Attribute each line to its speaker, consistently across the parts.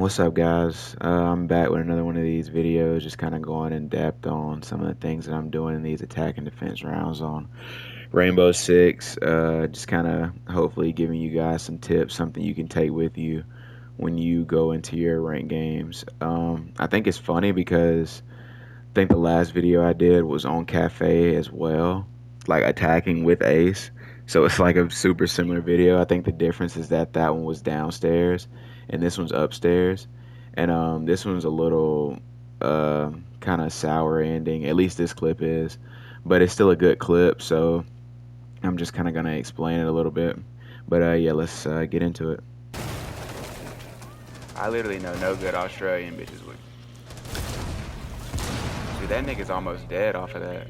Speaker 1: What's up, guys? I'm back with another one of these videos, just kind of going in depth on some of the things that I'm doing in these attack and defense rounds on Rainbow Six. Just kind of hopefully giving you guys some tips, something you can take with you when you go into your ranked games. I think it's funny because I think the last video I did was on Cafe as well, like attacking with Ace. So it's like a super similar video. I think the difference is that that one was downstairs and this one's upstairs. And this one's a little kind of sour ending. At least this clip is, but it's still a good clip. So I'm just kind of gonna explain it a little bit. But yeah, let's get into it.
Speaker 2: I literally know no good Australian bitches would. Dude, that nigga's almost dead off of that.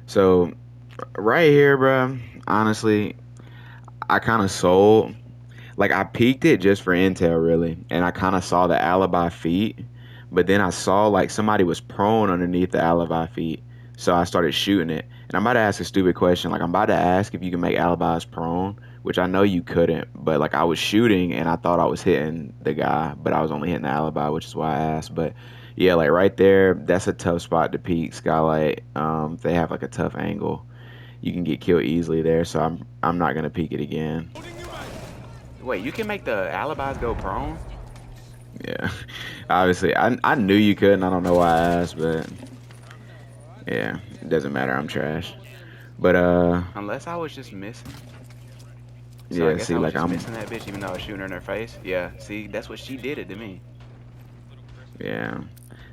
Speaker 1: So right here, bro. Honestly, I kind of sold. Like I peeked it just for intel, really, and I kind of saw the alibi feet, but then I saw like somebody was prone underneath the alibi feet, so I started shooting it. And I'm about to ask a stupid question. Like I'm about to ask if you can make alibis prone, which I know you couldn't, but like I was shooting and I thought I was hitting the guy, but I was only hitting the alibi, which is why I asked. But yeah, like right there, that's a tough spot to peek. Skylight, they have like a tough angle. You can get killed easily there, so I'm not gonna peek it again.
Speaker 2: Wait, you can make the alibis go prone?
Speaker 1: Yeah, obviously, I knew you couldn't. I don't know why I asked, but yeah, it doesn't matter. I'm trash. But
Speaker 2: Unless I was just missing. So I
Speaker 1: yeah.
Speaker 2: guess
Speaker 1: See,
Speaker 2: I was
Speaker 1: like
Speaker 2: just missing that bitch even though I was shooting her in her face. Yeah, see, that's what she did it to me.
Speaker 1: yeah.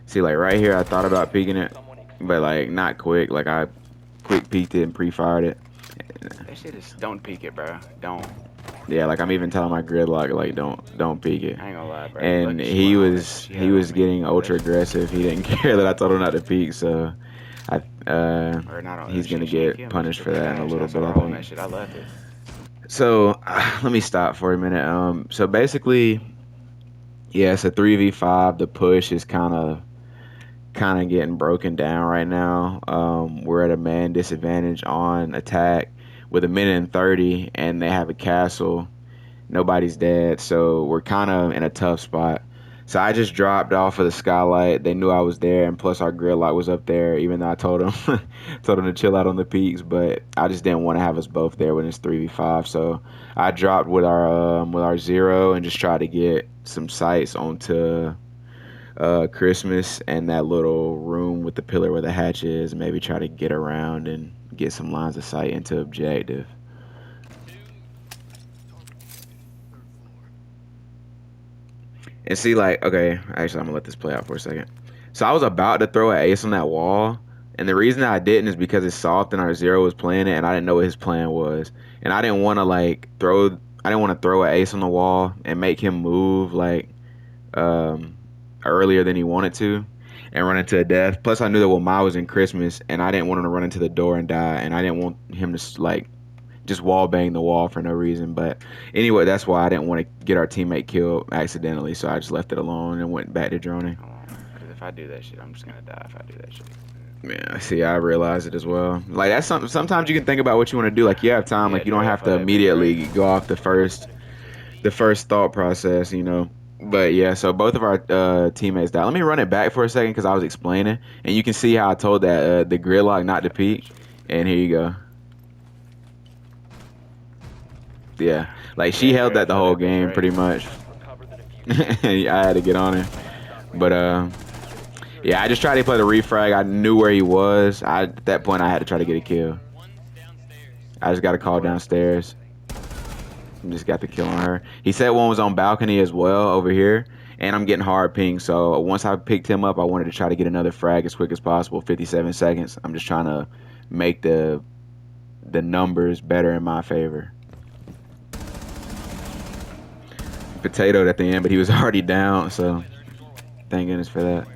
Speaker 1: See, like right here, I thought about peeking it, but like not quick. Like I quick peeked it and pre-fired it.
Speaker 2: That shit is, don't peek it, bro. Don't.
Speaker 1: Yeah, like I'm even telling my gridlock like don't peek it.
Speaker 2: I ain't gonna lie, bro. You
Speaker 1: And
Speaker 2: lucky she went on it. She
Speaker 1: he
Speaker 2: had
Speaker 1: was
Speaker 2: on me.
Speaker 1: getting ultra aggressive. He didn't care that I told him not to peek, so I
Speaker 2: Or not on
Speaker 1: he's
Speaker 2: she,
Speaker 1: gonna
Speaker 2: she ain't
Speaker 1: get
Speaker 2: kill me. She
Speaker 1: punished
Speaker 2: took
Speaker 1: for
Speaker 2: that
Speaker 1: that in a
Speaker 2: ass.
Speaker 1: little
Speaker 2: That's all
Speaker 1: bit, I
Speaker 2: on
Speaker 1: think.
Speaker 2: that shit. I left it.
Speaker 1: So let me stop for a minute. So basically, yeah, it's a 3v5. The push is kind of getting broken down right now. We're at a man disadvantage on attack with a minute and 30, and they have a castle. Nobody's dead, so we're kind of in a tough spot. So I just dropped off of the skylight. They knew I was there, and plus our grill light was up there. Even though I told them, told them to chill out on the peaks, but I just didn't want to have us both there when it's 3v5. So I dropped with our zero and just tried to get some sights onto Christmas and that little room with the pillar where the hatch is. Maybe try to get around and get some lines of sight into objective. And see, like, okay, actually, I'm gonna let this play out for a second. So I was about to throw an ace on that wall, and the reason I didn't is because it's soft and our zero was playing it, and I didn't know what his plan was, and I didn't want to like throw, I didn't want to throw an ace on the wall and make him move like um, earlier than he wanted to, and run into a death. Plus, I knew that Wilmot was in Christmas, and I didn't want him to run into the door and die, and I didn't want him to like just wall bang the wall for no reason. But anyway, that's why I didn't want to get our teammate killed accidentally, so I just left it alone and went back to droning.
Speaker 2: Because if I do that shit, I'm just gonna die if I do that shit.
Speaker 1: Yeah, see, I realized it as well. Like that's something. Sometimes you can think about what you want to do. Like you have time.
Speaker 2: Yeah,
Speaker 1: Like you don't have to
Speaker 2: that bitch,
Speaker 1: immediately
Speaker 2: right?
Speaker 1: go off the first thought process. You know. But yeah, so both of our teammates died. Let me run it back for a second because I was explaining, and you can see how I told that the gridlock not to peek. And here you go. Yeah, like she held that the whole game pretty much. I had to get on it, but yeah, I just tried to play the refrag. I knew where he was. At that point, I had to try to get a kill. I just got a call downstairs. Just got the kill on her. He said one was on balcony as well over here, and I'm getting hard ping. So once I picked him up, I wanted to try to get another frag as quick as possible. 57 seconds. I'm just trying to make the numbers better in my favor. Potatoed at the end, but he was already down, so thank goodness for that.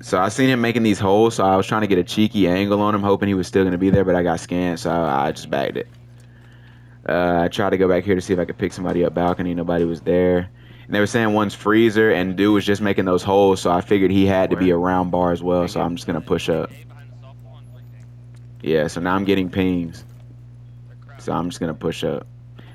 Speaker 1: So I seen him making these holes, so I was trying to get a cheeky angle on him, hoping he was still going to be there, but I got scanned, so I just bagged it. I tried to go back here to see if I could pick somebody up balcony. Nobody was there. And they were saying one's freezer, and dude was just making those holes, so I figured he had to be a round bar as well, so I'm just going to push up. Yeah, so now I'm getting pings. So I'm just going to push up.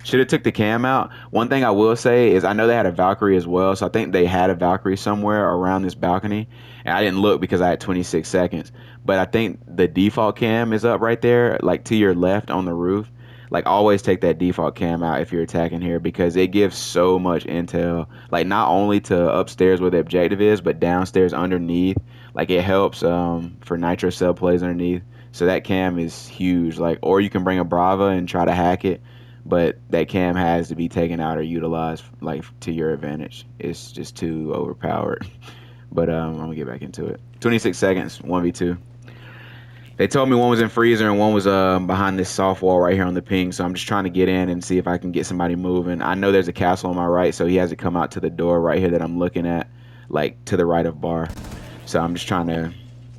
Speaker 1: Should have took the cam out. One thing I will say is I know they had a Valkyrie as well, so I think they had a Valkyrie somewhere around this balcony, and I didn't look because I had 26 seconds. But I think the default cam is up right there, like to your left on the roof. Like always take that default cam out if you're attacking here because it gives so much intel. Like not only to upstairs where the objective is, but downstairs underneath. Like it helps for nitro cell plays underneath. So that cam is huge. Like or you can bring a Brava and try to hack it, but that cam has to be taken out or utilized like to your advantage. It's just too overpowered. But I'm gonna get back into it. 26 seconds, 1v2. They told me one was in freezer and one was behind this soft wall right here on the ping. So I'm just trying to get in and see if I can get somebody moving. I know there's a castle on my right, so he has to come out to the door right here that I'm looking at, like to the right of bar. So I'm just trying to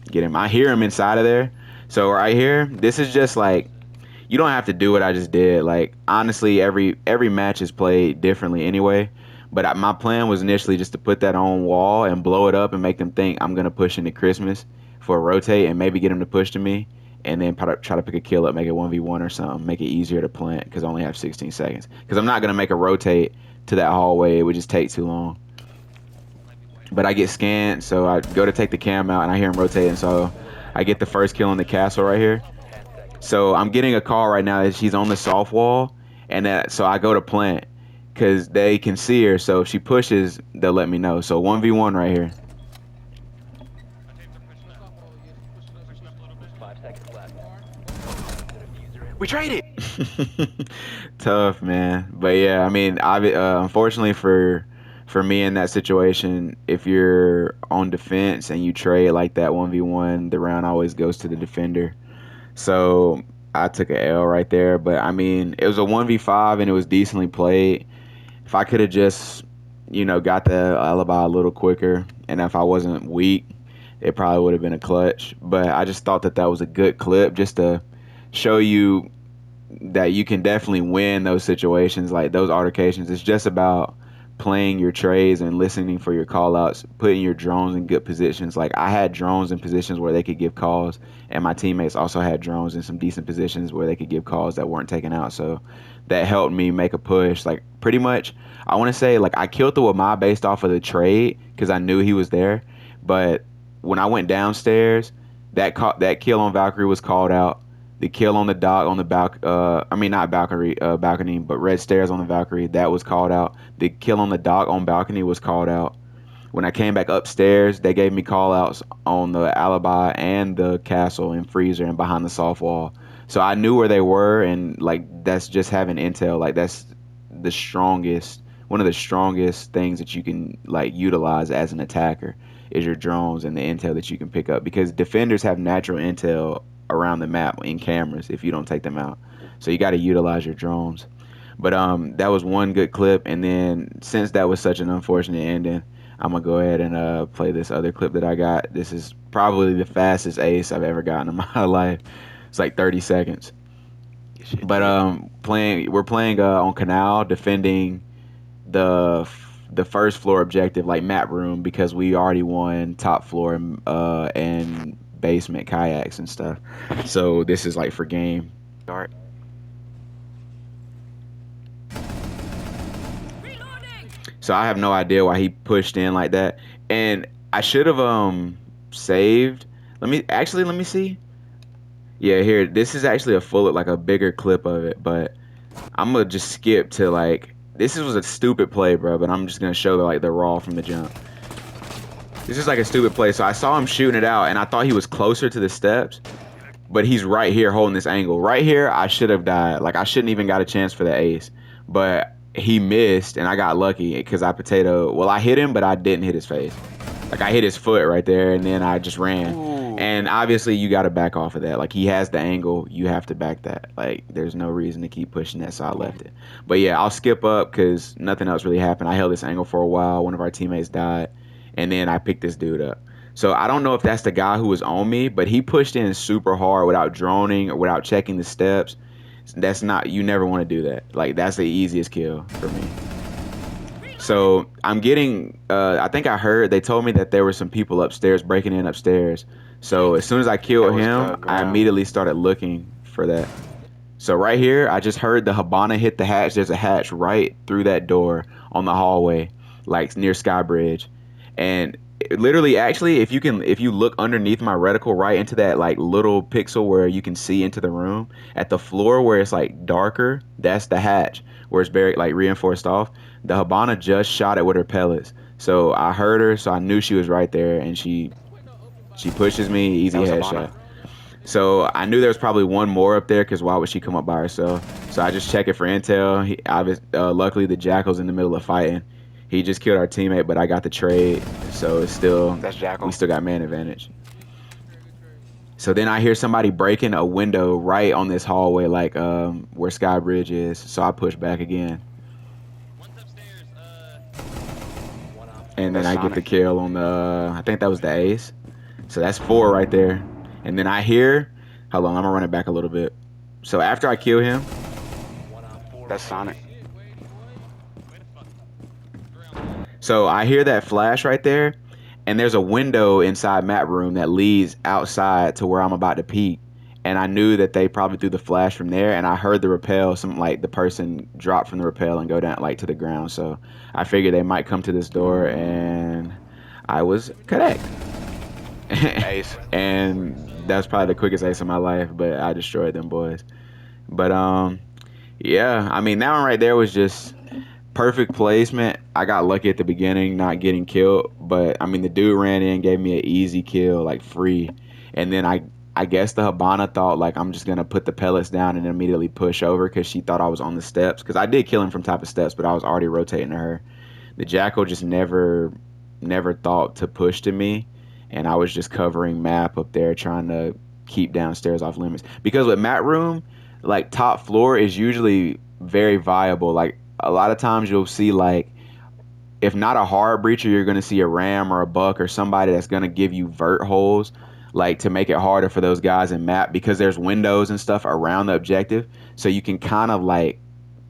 Speaker 1: get him. I hear him inside of there. So right here, this is just like you don't have to do what I just did. Like honestly, every match is played differently anyway. But my plan was initially just to put that on wall and blow it up and make them think I'm gonna push into Christmas for a rotate and maybe get them to push to me, and then try to pick a kill up, make it 1v1 or something, make it easier to plant because I only have 16 seconds. Because I'm not gonna make a rotate to that hallway; it would just take too long. But I get scanned, so I go to take the cam out and I hear him rotating, so I get the first kill in the castle right here. So I'm getting a call right now that she's on the soft wall, and so I go to plant because they can see her. So if she pushes, they'll let me know. So 1v1 right here.
Speaker 2: We traded.
Speaker 1: Tough, man. But yeah, I mean, unfortunately for me in that situation, if you're on defense and you trade like that 1v1, the round always goes to the defender. So I took a L right there. But I mean, it was a 1v5 and it was decently played. If I could have just, got the alibi a little quicker, and if I wasn't weak, it probably would have been a clutch. But I just thought that was a good clip just to show you that you can definitely win those situations, like those altercations. It's just about playing your trades and listening for your call outs, putting your drones in good positions. Like I had drones in positions where they could give calls, and my teammates also had drones in some decent positions where they could give calls that weren't taken out. So that helped me make a push. Like pretty much, I want to say like I killed the Wamai based off of the trade because I knew he was there. But when I went downstairs, that kill on Valkyrie was called out. The kill on the dock on the not balcony, but red stairs on the Valkyrie, that was called out. The kill on the dock on balcony was called out. When I came back upstairs, they gave me call outs on the alibi and the castle and freezer and behind the soft wall. So I knew where they were, and like that's just having intel. Like that's the strongest, one of the strongest things that you can like utilize as an attacker is your drones and the intel that you can pick up because defenders have natural intel around the map in cameras if you don't take them out. So you got to utilize your drones. But that was one good clip, and then since that was such an unfortunate ending, I'm gonna go ahead and play this other clip that I got. This is probably the fastest ace I've ever gotten in my life. It's like 30 seconds. But we're playing on Canal, defending the first floor objective, like map room, because we already won top floor and basement kayaks and stuff. So this is like for game.
Speaker 2: Start.
Speaker 1: So I have no idea why he pushed in like that, and I should have saved. Let me see. Yeah, here, this is actually a bigger clip of it, but I'm gonna just skip to like was a stupid play, bro. But I'm just gonna show like the raw from the jump. This is like a stupid play. So I saw him shooting it out, and I thought he was closer to the steps, but he's right here holding this angle. Right here, I should have died. Like I shouldn't even got a chance for the ace, but he missed, and I got lucky because I hit him, but I didn't hit his face. Like I hit his foot right there, and then I just ran.
Speaker 2: Ooh.
Speaker 1: And obviously, you got to back off of that. Like he has the angle, you have to back that. Like there's no reason to keep pushing that, so I left it. But yeah, I'll skip up because nothing else really happened. I held this angle for a while. One of our teammates died, and then I picked this dude up. So I don't know if that's the guy who was on me, but he pushed in super hard without droning or without checking the steps. You never want to do that. Like that's the easiest kill for me. So I'm getting, I think I heard, they told me that there were some people upstairs, breaking in upstairs. So as soon as I killed him, I immediately started looking for that. So right here, I just heard the Habana hit the hatch. There's a hatch right through that door on the hallway, like near Skybridge. And literally, actually, if you look underneath my reticle right into that like little pixel where you can see into the room, at the floor where it's like darker, that's the hatch where it's very like reinforced off. The Habana just shot it with her pellets. So I heard her, so I knew she was right there, and she pushes me,
Speaker 2: That
Speaker 1: easy
Speaker 2: was Habana.
Speaker 1: headshot. So I knew there was probably one more up there because why would she come up by herself? So I just check it for intel. Luckily, the Jackal's in the middle of fighting. He just killed our teammate, but I got the trade, so it's still
Speaker 2: That's
Speaker 1: we
Speaker 2: Jackal.
Speaker 1: still got man advantage. So then I hear somebody breaking a window right on this hallway, like where Sky Bridge is. So I push back again, and then
Speaker 2: That's
Speaker 1: I get the
Speaker 2: Sonic.
Speaker 1: kill on the. I think that was the ace. So that's four right there. And then I hear. Hold on, I'm gonna run it back a little bit. So after I kill him,
Speaker 2: That's Sonic.
Speaker 1: so I hear that flash right there, and there's a window inside map room that leads outside to where I'm about to peek. And I knew that they probably threw the flash from there, and I heard the rappel, some like the person drop from the rappel and go down like to the ground. So I figured they might come to this door, and I was correct.
Speaker 2: Ace.
Speaker 1: And that's probably the quickest ace of my life, but I destroyed them boys. But yeah, I mean that one right there was just perfect placement. I got lucky at the beginning not getting killed, but I mean the dude ran in, gave me an easy kill, like free, and then I guess the Habana thought like I'm just gonna put the pellets down and immediately push over because she thought I was on the steps because I did kill him from top of steps, but I was already rotating to her. The Jackal just never thought to push to me, and I was just covering map up there trying to keep downstairs off limits because with mat room, like top floor is usually very viable. Like a lot of times you'll see like if not a hard breacher, you're going to see a ram or a buck or somebody that's going to give you vert holes, like to make it harder for those guys in map because there's windows and stuff around the objective, so you can kind of like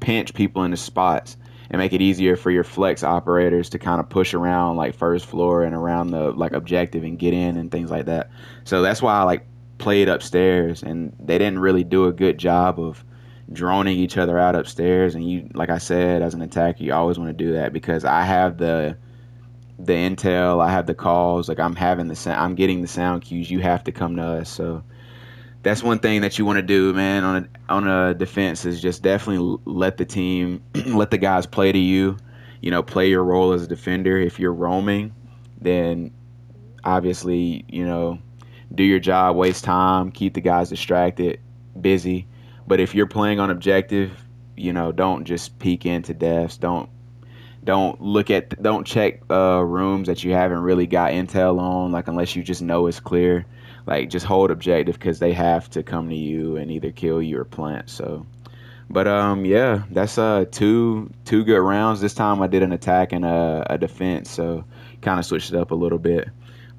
Speaker 1: pinch people into spots and make it easier for your flex operators to kind of push around like first floor and around the like objective and get in and things like that. So that's why I like played upstairs, and they didn't really do a good job of droning each other out upstairs. And you, like I said, as an attacker, you always want to do that because I have the intel, I have the calls, like I'm getting the sound cues. You have to come to us. So that's one thing that you want to do, man, on a defense is just definitely let the team, let the guys play to you. You know, play your role as a defender. If you're roaming, then obviously, you know, do your job, waste time, keep the guys distracted, busy. But if you're playing on objective, you know, don't just peek into deaths. Don't check rooms that you haven't really got intel on, like unless you just know it's clear. Like just hold objective because they have to come to you and either kill you or plant. So, but yeah, that's two good rounds. This time I did an attack and a defense, so kind of switched it up a little bit.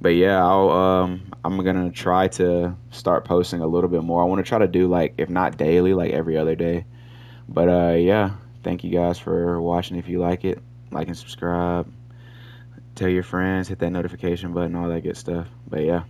Speaker 1: But yeah, I'm gonna try to start posting a little bit more. I want to try to do like if not daily, like every other day. But yeah, thank you guys for watching. If you like and subscribe, tell your friends, hit that notification button, all that good stuff. But yeah.